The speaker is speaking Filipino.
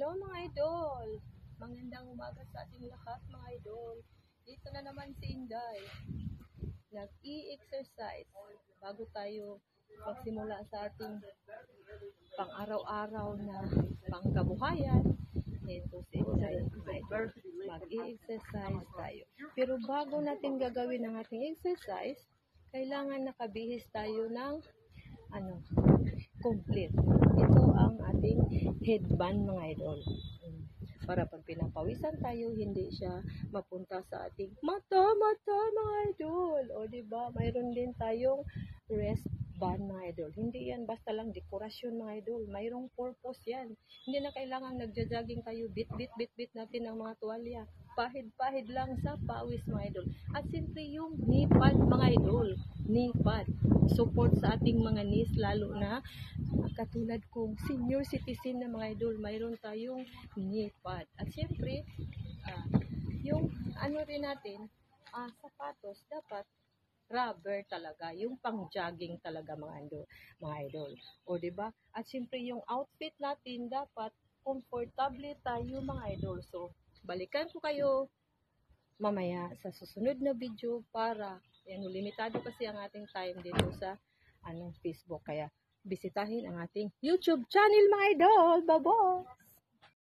Hello mga idol! Magandang umaga sa ating lahat mga idol. Dito na naman si Inday. Nag-i-exercise bago tayo magsimula sa ating pang-araw-araw na pangkabuhayan. Ito si Inday mga idol. Mag-i-exercise tayo. Pero bago natin gagawin ang ating exercise, kailangan nakabihis tayo ng complete. Ito ang ating headband mga idol. Para pag pinapawisan tayo, hindi siya mapunta sa ating mata mga idol. O diba, mayroon din tayong wristband mga idol. Hindi yan basta lang dekorasyon mga idol. Mayroong purpose yan. Hindi na kailangan nagja-jogging tayo, bit natin ang mga tuwalya. Pahid lang sa pawis mga idol. At siyempre yung knee pad mga idol. Knee pad. Support sa ating mga knees, lalo na katulad kong senior citizen na mga idol, mayroon tayong knee pad. At siyempre, yung rin natin, sapatos, dapat rubber talaga, yung pang-jogging talaga mga idol. O diba? At siyempre yung outfit natin, dapat comfortable tayo mga idol. So, balikan ko kayo mamaya sa susunod na video para limitado kasi ang ating time dito sa Facebook, kaya bisitahin ang ating YouTube channel mga idol. Bye-bye!